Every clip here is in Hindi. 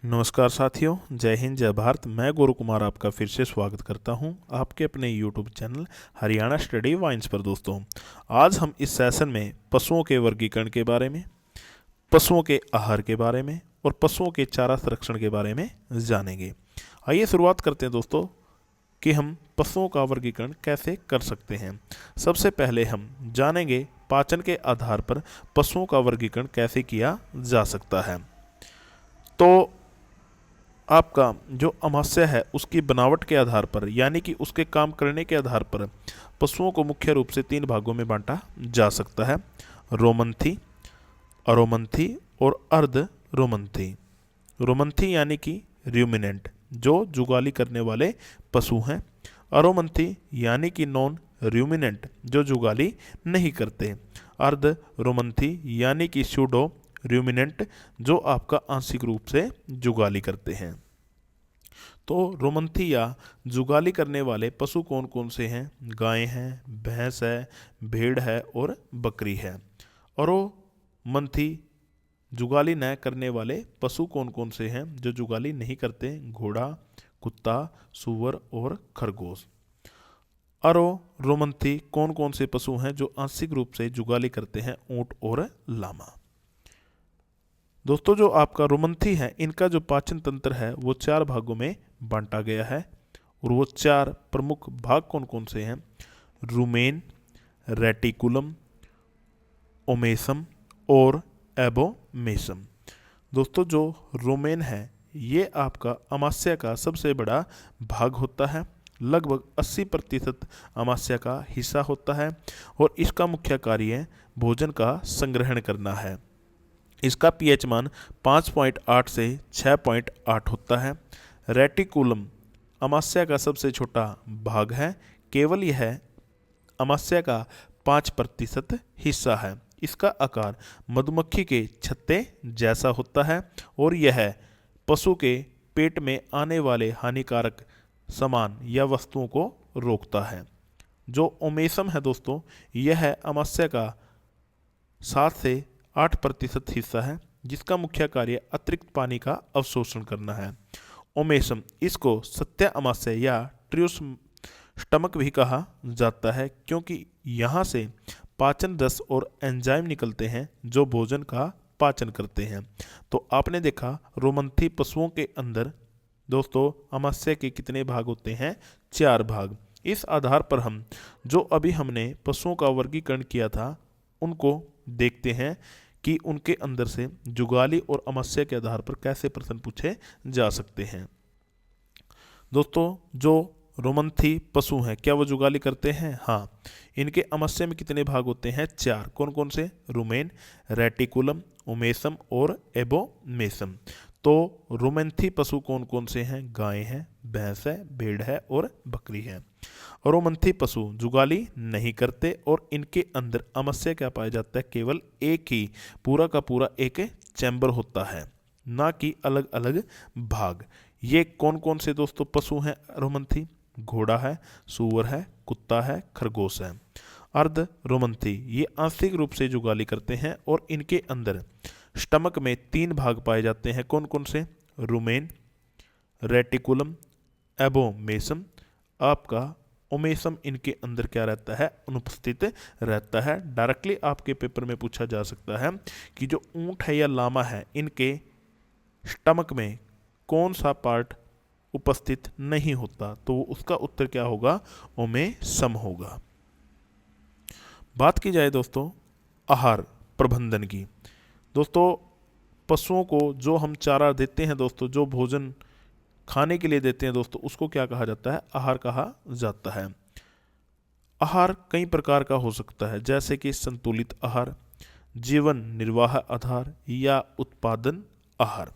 नमस्कार साथियों, जय हिंद जय भारत। मैं गुरु कुमार आपका फिर से स्वागत करता हूं आपके अपने YouTube channel Haryana study vines पर। दोस्तों, आज हम इस सेशन में पशुओं के वर्गीकरण के बारे में, पशुओं के आहार के बारे में और पशुओं के चारा संरक्षण के बारे में जानेंगे। आइए शुरुआत करते हैं दोस्तों कि हम पशुओं का वर्गीकरण कैसे कर सकते हैं। सबसे पहले हम जानेंगे पाचन के आधार पर पशुओं का वर्गीकरण कैसे किया जा सकता है। तो आपका जो अमाशय है उसकी बनावट के आधार पर, यानी कि उसके काम करने के आधार पर पशुओं को मुख्य रूप से 3 भागों में बांटा जा सकता है: रोमंथी, अरोमंथी और अर्ध रोमंथी। रोमंथी यानी कि र्यूमिनेंट, जो जुगाली करने वाले पशु हैं। अरोमंथी यानी कि नॉन र्यूमिनेंट, जो जुगाली नहीं करते। अर्ध रोमंथी यानी कि सूडो र्यूमिनेंट, जो आपका आंशिक रूप से जुगाली करते हैं। तो रोमंथी या जुगाली करने वाले पशु कौन कौन से हैं? गाय हैं, भैंस है, भेड़ है और बकरी है। अरोमंथी जुगाली न करने वाले पशु कौन कौन से हैं जो जुगाली नहीं करते? घोड़ा, कुत्ता, सूअर और खरगोश। अरोमंथी कौन कौन से पशु हैं जो आंशिक रूप से जुगाली करते हैं? ऊंट और लामा। दोस्तों, जो आपका रोमंथी है, इनका जो पाचन तंत्र है वो 4 भागों में बांटा गया है। और वो 4 प्रमुख भाग कौन कौन से हैं? रूमेन, रेटिकुलम, ओमेसम और एबोमेसम। दोस्तों, जो रोमेन है ये आपका अमाशय का सबसे बड़ा भाग होता है। लगभग 80% अमाशय का हिस्सा होता है और इसका मुख्य कार्य भोजन का संग्रहण करना है। इसका पीएच मान 5.8 से 6.8 होता है। रेटिकुलम अमाशय का सबसे छोटा भाग है। केवल यह अमाशय का 5% हिस्सा है। इसका आकार मधुमक्खी के छत्ते जैसा होता है और यह पशु के पेट में आने वाले हानिकारक सामान या वस्तुओं को रोकता है। जो ओमेसम है दोस्तों, यह अमाशय का 7 से 8% हिस्सा है, जिसका मुख्य कार्य अतिरिक्त पानी का अवशोषण करना है। ओमेसम, इसको सत्य अमाशय या ट्रियोस स्टमक भी कहा जाता है, क्योंकि यहाँ से पाचन रस और एंजाइम निकलते हैं जो भोजन का पाचन करते हैं। तो आपने देखा रोमंथी पशुओं के अंदर दोस्तों अमाशय के कितने भाग होते हैं? 4 भाग। इस आधार पर हम जो अभी हमने पशुओं का वर्गीकरण किया था उनको देखते हैं कि उनके अंदर से जुगाली और अमाशय के आधार पर कैसे प्रश्न पूछे जा सकते हैं। दोस्तों, जो रोमंथी पशु हैं, क्या वो जुगाली करते हैं? हाँ। इनके अमाशय में कितने भाग होते हैं? 4। कौन कौन से? रूमेन, रेटिकुलम, ओमेसम और एबोमेसम। तो रोमंथी पशु कौन कौन से हैं? गाय है, भैंस है, भेड़ है और बकरी है। अरोमंथी पशु जुगाली नहीं करते और इनके अंदर अमाशय क्या पाया जाता है? केवल एक ही पूरा का पूरा एक चैम्बर होता है, ना कि अलग अलग भाग। ये कौन कौन से दोस्तों पशु हैं अरोमंथी? घोड़ा है, सूअर है, कुत्ता है, खरगोश है। अर्ध रोमंथी ये आंशिक रूप से जुगाली करते हैं और इनके अंदर स्टमक में 3 भाग पाए जाते हैं। कौन कौन से? Rumen, reticulum, abomasum. आपका ओमेसम इनके अंदर क्या रहता है? अनुपस्थित रहता है। डायरेक्टली आपके पेपर में पूछा जा सकता है कि जो ऊंट है या लामा है, इनके स्टमक में कौन सा पार्ट उपस्थित नहीं होता? तो उसका उत्तर क्या होगा? ओमेसम होगा। बात की जाए दोस्तों आहार प्रबंधन की। दोस्तों, पशुओं को जो हम चारा देते हैं दोस्तों, जो भोजन खाने के लिए देते हैं दोस्तों, उसको क्या कहा जाता है? आहार कहा जाता है। आहार कई प्रकार का हो सकता है, जैसे कि संतुलित आहार, जीवन निर्वाह आहार या उत्पादन आहार।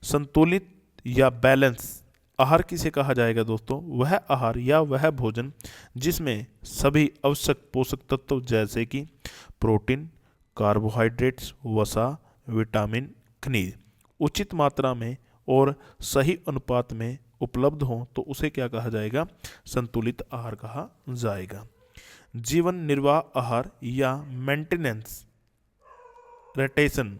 संतुलित या बैलेंस आहार किसे कहा जाएगा दोस्तों? वह आहार या वह भोजन जिसमें सभी आवश्यक पोषक तत्व जैसे कि प्रोटीन, कार्बोहाइड्रेट्स, वसा, विटामिन, खनिज उचित मात्रा में और सही अनुपात में उपलब्ध हों तो उसे क्या कहा जाएगा? संतुलित आहार कहा जाएगा। जीवन निर्वाह आहार या मेंटेनेंस रेटेशन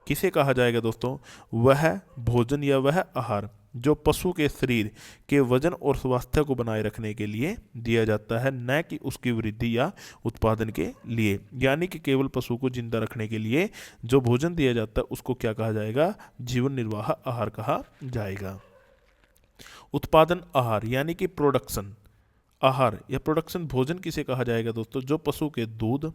किसे कहा जाएगा दोस्तों? वह भोजन या वह आहार जो पशु के शरीर के वजन और स्वास्थ्य को बनाए रखने के लिए दिया जाता है, न कि उसकी वृद्धि या उत्पादन के लिए। यानी कि केवल पशु को जिंदा रखने के लिए जो भोजन दिया जाता है उसको क्या कहा जाएगा? जीवन निर्वाह आहार कहा जाएगा। उत्पादन आहार यानी कि प्रोडक्शन आहार या प्रोडक्शन भोजन किसे कहा जाएगा दोस्तों? जो पशु के दूध,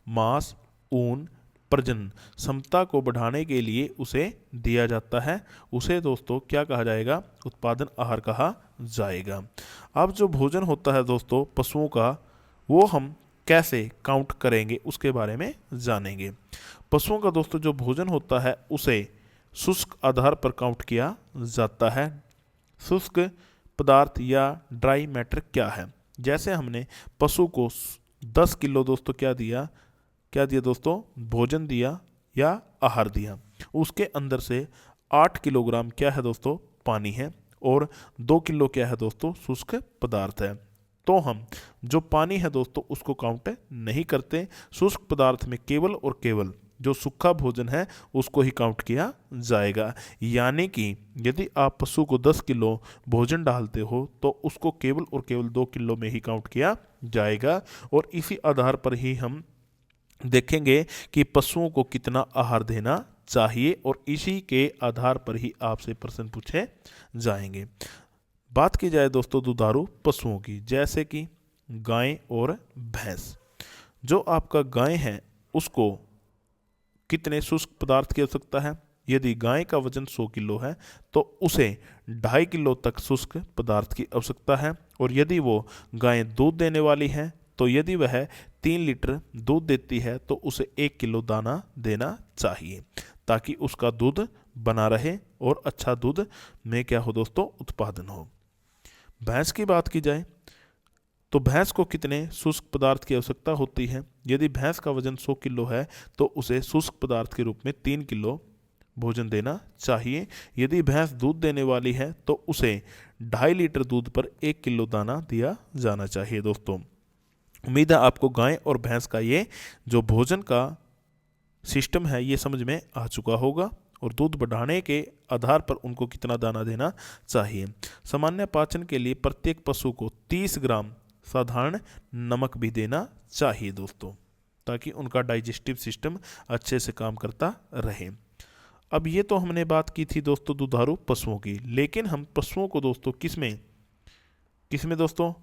मांस, ऊन, प्रजनन क्षमता को बढ़ाने के लिए उसे दिया जाता है, उसे दोस्तों क्या कहा जाएगा? उत्पादन आहार कहा जाएगा। अब जो भोजन होता है दोस्तों पशुओं का, वो हम कैसे काउंट करेंगे उसके बारे में जानेंगे। पशुओं का दोस्तों जो भोजन होता है उसे शुष्क आधार पर काउंट किया जाता है। शुष्क पदार्थ या ड्राई मैटर क्या है? जैसे हमने पशु को 10 किलो दोस्तों क्या दिया दोस्तों? भोजन दिया या आहार दिया। उसके अंदर से 8 किलोग्राम क्या है दोस्तों? पानी है, और 2 किलो क्या है दोस्तों? शुष्क पदार्थ है। तो हम जो पानी है दोस्तों उसको काउंट नहीं करते, शुष्क पदार्थ में केवल और केवल जो सूखा भोजन है उसको ही काउंट किया जाएगा। यानी कि यदि आप पशु को 10 किलो भोजन डालते हो तो उसको केवल और केवल 2 किलो में ही काउंट किया जाएगा। और इसी आधार पर ही हम देखेंगे कि पशुओं को कितना आहार देना चाहिए, और इसी के आधार पर ही आपसे प्रश्न पूछे जाएंगे। बात की जाए दोस्तों दुधारू पशुओं की, जैसे कि गाय और भैंस। जो आपका गाय है उसको कितने शुष्क पदार्थ की आवश्यकता है? यदि गाय का वजन 100 किलो है तो उसे 2.5 किलो तक शुष्क पदार्थ की आवश्यकता है। और यदि वो गाय दूध देने वाली है तो यदि वह 3 लीटर दूध देती है तो उसे 1 किलो दाना देना चाहिए, ताकि उसका दूध बना रहे और अच्छा दूध में क्या हो दोस्तों? उत्पादन हो। भैंस की बात की जाए तो भैंस को कितने शुष्क पदार्थ की आवश्यकता होती है? यदि भैंस का वजन 100 किलो है तो उसे शुष्क पदार्थ के रूप में 3 किलो भोजन देना चाहिए। यदि भैंस दूध देने वाली है तो उसे 2.5 लीटर दूध पर 1 किलो दाना दिया जाना चाहिए। दोस्तों उम्मीद है आपको गाय और भैंस का ये जो भोजन का सिस्टम है ये समझ में आ चुका होगा, और दूध बढ़ाने के आधार पर उनको कितना दाना देना चाहिए। सामान्य पाचन के लिए प्रत्येक पशु को 30 ग्राम साधारण नमक भी देना चाहिए दोस्तों, ताकि उनका डाइजेस्टिव सिस्टम अच्छे से काम करता रहे। अब ये तो हमने बात की थी दोस्तों दुधारू पशुओं की, लेकिन हम पशुओं को दोस्तों किसमें दोस्तों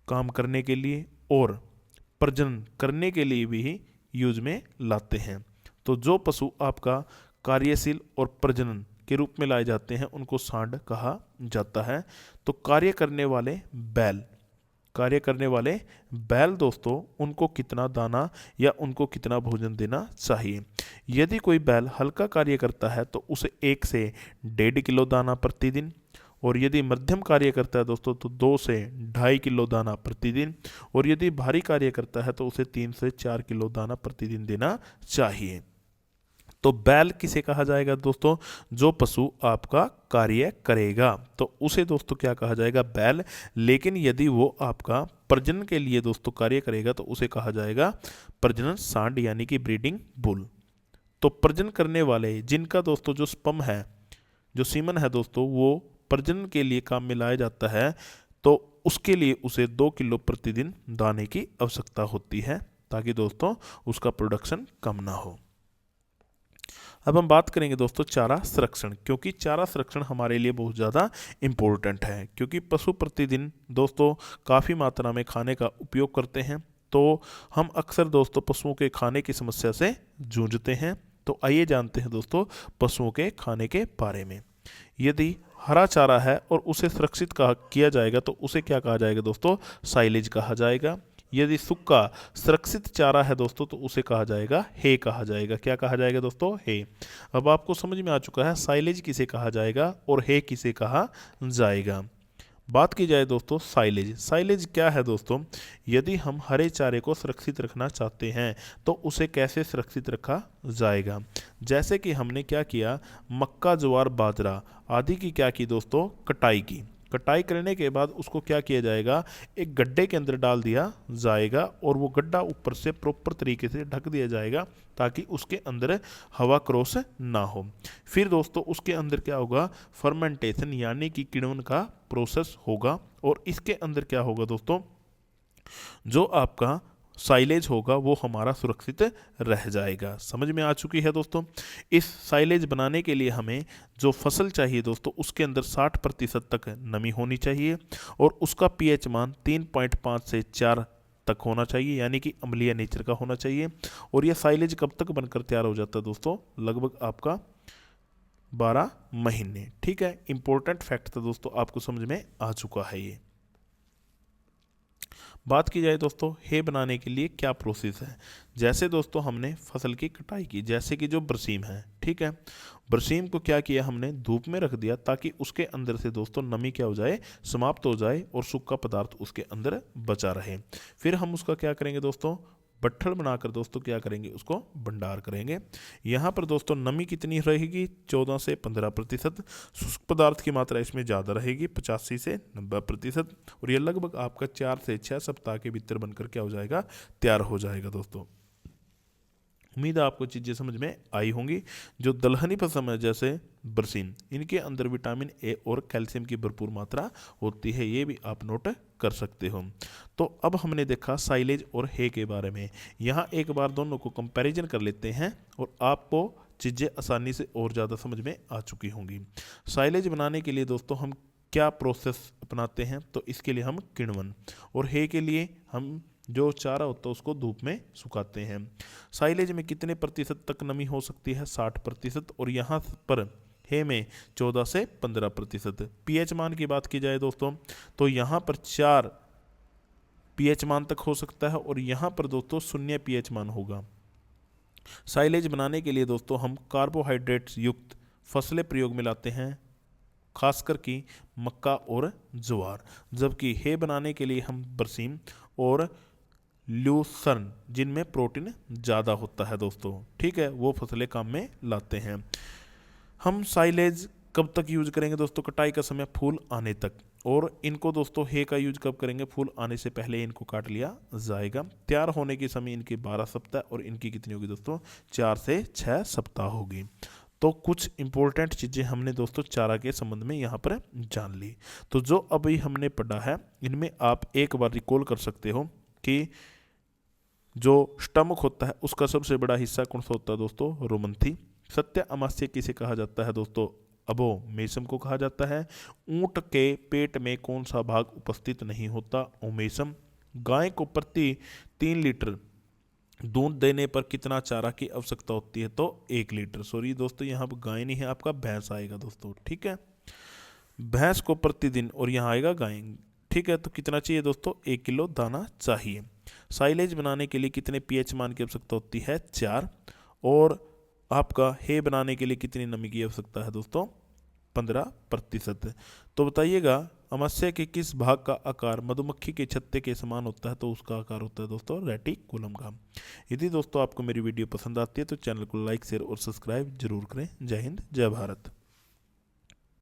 काम करने के लिए और प्रजनन करने के लिए भी यूज में लाते हैं। तो जो पशु आपका कार्यशील और प्रजनन के रूप में लाए जाते हैं उनको सांड कहा जाता है। तो कार्य करने वाले बैल दोस्तों उनको कितना दाना या उनको कितना भोजन देना चाहिए? यदि कोई बैल हल्का कार्य करता है तो उसे 1 से 1.5 किलो दाना प्रतिदिन, और यदि मध्यम कार्य करता है दोस्तों तो 2 से 2.5 किलो दाना प्रतिदिन, और यदि भारी कार्य करता है तो उसे 3 से 4 किलो दाना प्रतिदिन देना चाहिए। तो बैल किसे कहा जाएगा दोस्तों? जो पशु आपका कार्य करेगा तो उसे दोस्तों क्या कहा जाएगा? बैल। लेकिन यदि वो आपका प्रजनन के लिए दोस्तों कार्य करेगा तो उसे कहा जाएगा प्रजनन सांड, यानी कि ब्रीडिंग बुल। तो प्रजनन करने वाले जिनका दोस्तों जो स्पर्म है, जो सीमन है दोस्तों, वो प्रजनन के लिए काम में लाया जाता है, तो उसके लिए उसे 2 किलो प्रतिदिन दाने की आवश्यकता होती है, ताकि दोस्तों उसका प्रोडक्शन कम ना हो। अब हम बात करेंगे दोस्तों चारा संरक्षण, क्योंकि चारा संरक्षण हमारे लिए बहुत ज़्यादा इम्पोर्टेंट है, क्योंकि पशु प्रतिदिन दोस्तों काफ़ी मात्रा में खाने का उपयोग करते हैं। तो हम अक्सर दोस्तों पशुओं के खाने की समस्या से जूझते हैं। तो आइए जानते हैं दोस्तों पशुओं के खाने के बारे में। यदि हरा चारा है और उसे सुरक्षित किया जाएगा तो उसे क्या कहा जाएगा दोस्तों? साइलेज कहा जाएगा। यदि सूखा सुरक्षित चारा है दोस्तों तो उसे कहा जाएगा हे कहा जाएगा। क्या कहा जाएगा दोस्तों? हे। अब आपको समझ में आ चुका है साइलेज किसे कहा जाएगा और हे किसे कहा जाएगा। बात की जाए दोस्तों साइलेज क्या है दोस्तों? यदि हम हरे चारे को सुरक्षित रखना चाहते हैं तो उसे कैसे सुरक्षित रखा जाएगा? जैसे कि हमने क्या किया, मक्का, ज्वार, बाजरा आदि की क्या की दोस्तों? कटाई की। कटाई करने के बाद उसको क्या किया जाएगा, एक गड्ढे के अंदर डाल दिया जाएगा और वो गड्ढा ऊपर से प्रॉपर तरीके से ढक दिया जाएगा ताकि उसके अंदर हवा क्रॉस ना हो। फिर दोस्तों उसके अंदर क्या होगा, फर्मेंटेशन यानी कि किण्वन का प्रोसेस होगा और इसके अंदर क्या होगा दोस्तों, जो आपका साइलेज होगा वो हमारा सुरक्षित रह जाएगा। समझ में आ चुकी है दोस्तों। इस साइलेज बनाने के लिए हमें जो फसल चाहिए दोस्तों उसके अंदर 60% तक नमी होनी चाहिए और उसका पीएच मान 3.5 से 4 तक होना चाहिए, यानी कि अम्लीय नेचर का होना चाहिए। और यह साइलेज कब तक बनकर तैयार हो जाता है दोस्तों, लगभग आपका 12 महीने। ठीक है, इंपॉर्टेंट फैक्ट था दोस्तों, आपको समझ में आ चुका है। ये बात की जाए दोस्तों हे बनाने के लिए क्या प्रोसेस है। जैसे दोस्तों हमने फसल की कटाई की, जैसे कि जो बरसीम है, ठीक है, बरसीम को क्या किया हमने, धूप में रख दिया ताकि उसके अंदर से दोस्तों नमी क्या हो जाए, समाप्त हो जाए और सूखा पदार्थ उसके अंदर बचा रहे। फिर हम उसका क्या करेंगे दोस्तों, बट्ठल बनाकर दोस्तों क्या करेंगे, उसको भंडार करेंगे। यहाँ पर दोस्तों नमी कितनी रहेगी, 14 से 15%। शुष्क पदार्थ की मात्रा इसमें ज़्यादा रहेगी, 85 से 90%। और ये लगभग आपका 4 से 6 सप्ताह के भीतर बनकर क्या हो जाएगा, तैयार हो जाएगा दोस्तों। उम्मीद है आपको चीज़ें समझ में आई होंगी। जो दलहनी फसल है जैसे बरसीम, इनके अंदर विटामिन ए और कैल्शियम की भरपूर मात्रा होती है, ये भी आप नोट कर सकते हो। तो अब हमने देखा साइलेज और हे के बारे में। यहाँ एक बार दोनों को कंपैरिजन कर लेते हैं और आपको चीज़ें आसानी से और ज़्यादा समझ में आ चुकी होंगी। साइलेज बनाने के लिए दोस्तों हम क्या प्रोसेस अपनाते हैं, तो इसके लिए हम किण्वन, और हे के लिए हम जो चारा होता है उसको धूप में सुखाते हैं। साइलेज में कितने प्रतिशत तक नमी हो सकती है, 60%, और यहाँ पर हे में 14 से 15%। पीएच मान की बात की जाए दोस्तों तो यहाँ पर 4 पीएच मान तक हो सकता है और यहाँ पर दोस्तों 0 पीएच मान होगा। साइलेज बनाने के लिए दोस्तों हम कार्बोहाइड्रेट्स युक्त फसलें प्रयोग में लाते हैं, खासकर कि मक्का और ज्वार, जबकि हे बनाने के लिए हम बरसीम और ल्यूसर्न, जिनमें प्रोटीन ज़्यादा होता है दोस्तों, ठीक है, वो फसलें काम में लाते हैं। हम साइलेज कब तक यूज करेंगे दोस्तों, कटाई का समय फूल आने तक, और इनको दोस्तों हे का यूज कब करेंगे, फूल आने से पहले इनको काट लिया जाएगा। तैयार होने के समय इनके 12 सप्ताह और इनकी कितनी होगी दोस्तों, 4 से 6 सप्ताह होगी। तो कुछ इंपॉर्टेंट चीज़ें हमने दोस्तों चारा के संबंध में यहाँ पर जान ली। तो जो अभी हमने पढ़ा है इनमें आप एक बार रिकॉल कर सकते हो कि जो स्टमक होता है उसका सबसे बड़ा हिस्सा कौन सा होता है दोस्तों, रोमंथी। सत्य अमास्य किसे कहा जाता है दोस्तों, अबोमेसम को कहा जाता है। ऊंट के पेट में कौन सा भाग उपस्थित नहीं होता, ओमेसम। गाय को प्रति 3 लीटर दूध देने पर कितना चारा की आवश्यकता होती है, तो 1 लीटर। सॉरी दोस्तों यहाँ पर गाय नहीं है, आपका भैंस आएगा दोस्तों, ठीक है। भैंस को प्रतिदिन, और यहाँ आएगा गाय, ठीक है, तो कितना चाहिए दोस्तों, 1 किलो दाना चाहिए। साइलेज बनाने के लिए कितने पीएच मान की आवश्यकता होती है, 4। और आपका हे बनाने के लिए कितनी नमी की आवश्यकता है दोस्तों, 15%। तो बताइएगा अमाशय के किस भाग का आकार मधुमक्खी के छत्ते के समान होता है, तो उसका आकार होता है दोस्तों रेटिकुलम का। यदि दोस्तों आपको मेरी वीडियो पसंद आती है तो चैनल को लाइक शेयर और सब्सक्राइब जरूर करें। जय हिंद, जय भारत।